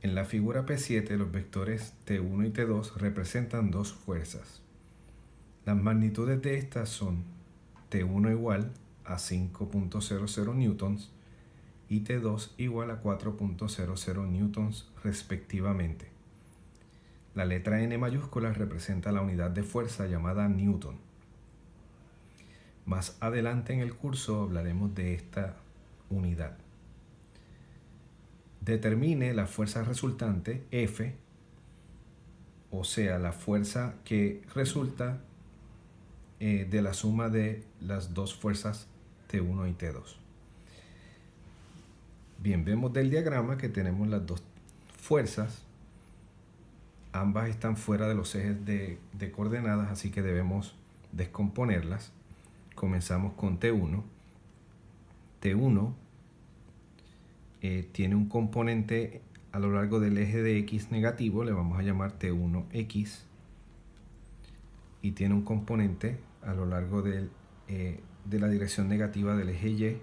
En la figura P7 los vectores T1 y T2 representan dos fuerzas. Las magnitudes de estas son T1 igual a 5.00 newtons y T2 igual a 4.00 newtons respectivamente. La letra N mayúscula representa la unidad de fuerza llamada newton. Más adelante en el curso hablaremos de esta unidad. Determine la fuerza resultante F, o sea, la fuerza que resulta de la suma de las dos fuerzas T1 y T2. Bien, vemos del diagrama que tenemos las dos fuerzas. Ambas están fuera de los ejes de coordenadas, así que debemos descomponerlas. Comenzamos con T1. T1 tiene un componente a lo largo del eje de X negativo, le vamos a llamar T1X, y tiene un componente a lo largo de la dirección negativa del eje Y,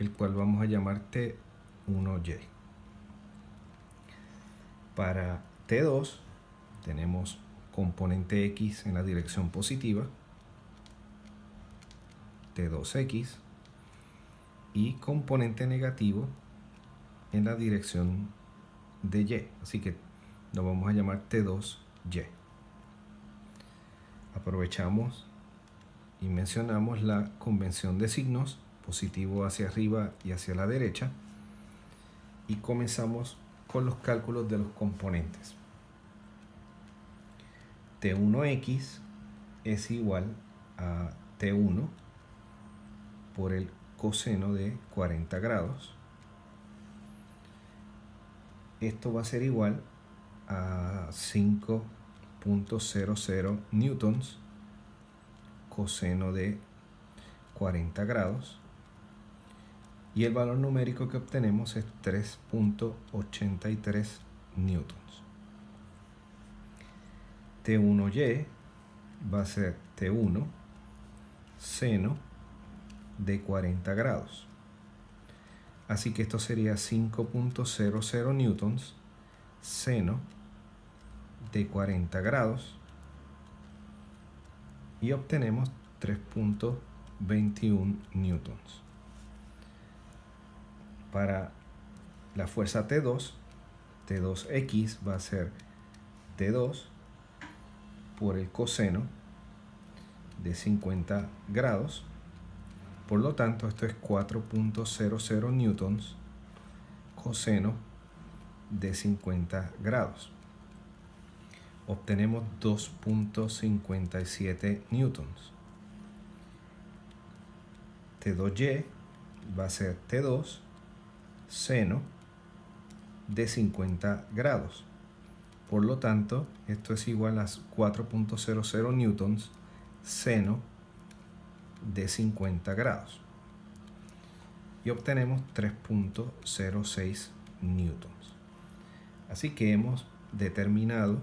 el cual vamos a llamar T1Y. Para T2 tenemos componente X en la dirección positiva, T2X, y componente negativo en la dirección de Y, así que lo vamos a llamar T2Y. Aprovechamos y mencionamos la convención de signos, positivo hacia arriba y hacia la derecha, y comenzamos con los cálculos de los componentes. T1X es igual a T1 por el coseno de 40 grados. Esto va a ser igual a 5.00 newtons coseno de 40 grados. Y el valor numérico que obtenemos es 3.83 newtons. T1Y va a ser T1 seno de 40 grados. Así que esto sería 5.00 newtons seno de 40 grados y obtenemos 3.21 newtons. Para la fuerza T2, T2X va a ser T2 por el coseno de 50 grados. Por lo tanto, esto es 4.00 newtons coseno de 50 grados. Obtenemos 2.57 newtons. T2Y va a ser T2 seno de 50 grados. Por lo tanto, esto es igual a 4.00 newtons seno de 50 grados. Y obtenemos 3.06 newtons. Así que hemos determinado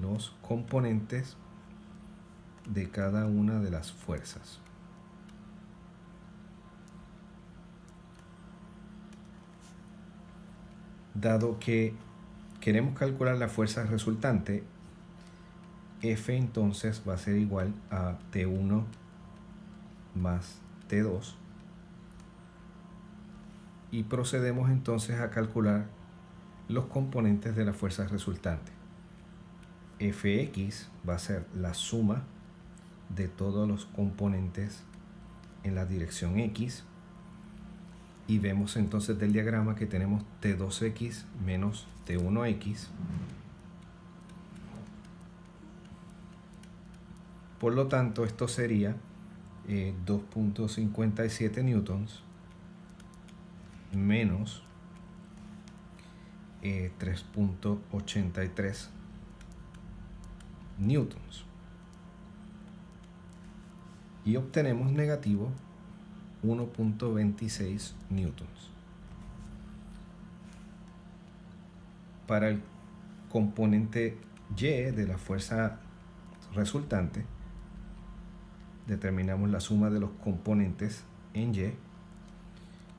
los componentes de cada una de las fuerzas. Dado que queremos calcular la fuerza resultante, F entonces va a ser igual a T1 más T2. Y procedemos entonces a calcular los componentes de la fuerza resultante. Fx va a ser la suma de todos los componentes en la dirección X. Y vemos entonces del diagrama que tenemos T2X menos T1X. Por lo tanto, esto sería 2.57 newtons menos 3.83 newtons. Y obtenemos negativo 1.26 newtons. Para el componente Y de la fuerza resultante, determinamos la suma de los componentes en Y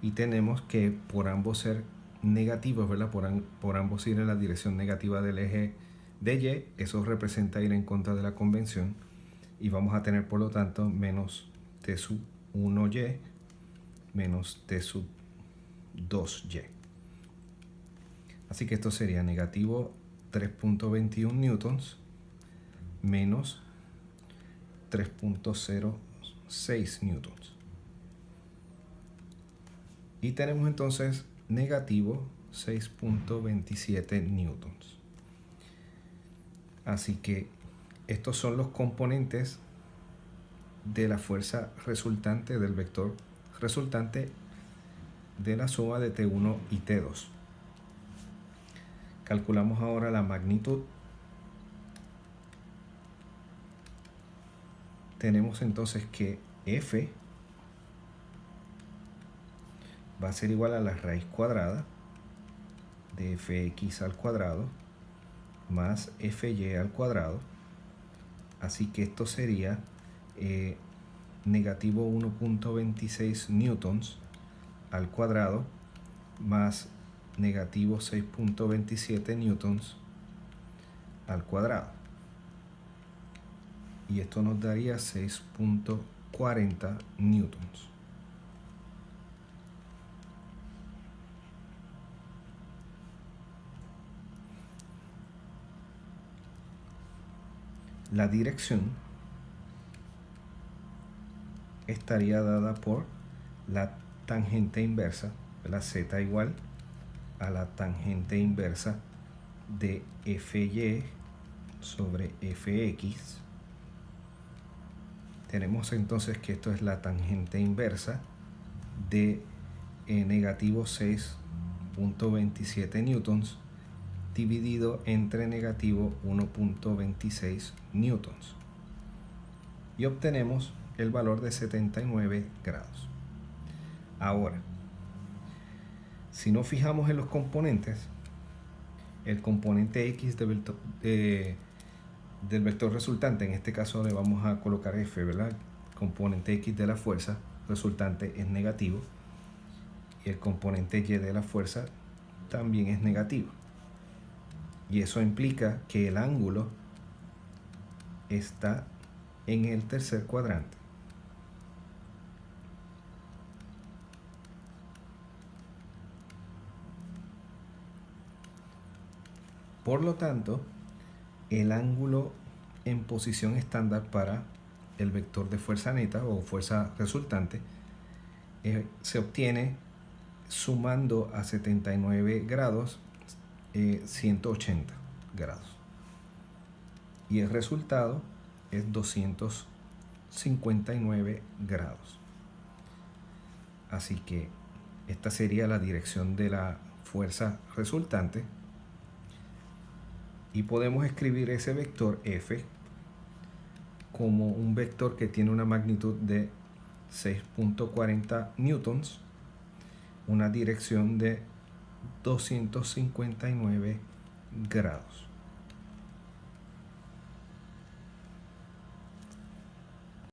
y tenemos que por ambos ser negativos, ¿verdad? Por ambos ir en la dirección negativa del eje de Y, eso representa ir en contra de la convención, y vamos a tener por lo tanto menos T sub 1Y menos T sub 2Y. Así que esto sería negativo 3.21 newtons menos 3.06 newtons. Y tenemos entonces negativo 6.27 newtons. Así que estos son los componentes de la fuerza resultante del vector resultante de la suma de T1 y T2. Calculamos ahora la magnitud. Tenemos entonces que F va a ser igual a la raíz cuadrada de fx al cuadrado más fy al cuadrado. Así que esto sería negativo 1.26 newtons al cuadrado más negativo 6.27 newtons al cuadrado. Y esto nos daría 6.40 newtons. La dirección estaría dada por la tangente inversa, la z igual a la tangente inversa de fy sobre fx. Tenemos entonces que esto es la tangente inversa de negativo 6.27 newtons dividido entre negativo 1.26 newtons. Y obtenemos el valor de 79 grados. Ahora, si nos fijamos en los componentes, el componente x del vector resultante, en este caso le vamos a colocar F, ¿verdad? El componente x de la fuerza resultante es negativo y el componente y de la fuerza también es negativo. Y eso implica que el ángulo está en el tercer cuadrante. Por lo tanto, el ángulo en posición estándar para el vector de fuerza neta o fuerza resultante se obtiene sumando a 79 grados 180 grados. Y el resultado es 259 grados. Así que esta sería la dirección de la fuerza resultante. Y podemos escribir ese vector F como un vector que tiene una magnitud de 6.40 newtons, una dirección de 259 grados.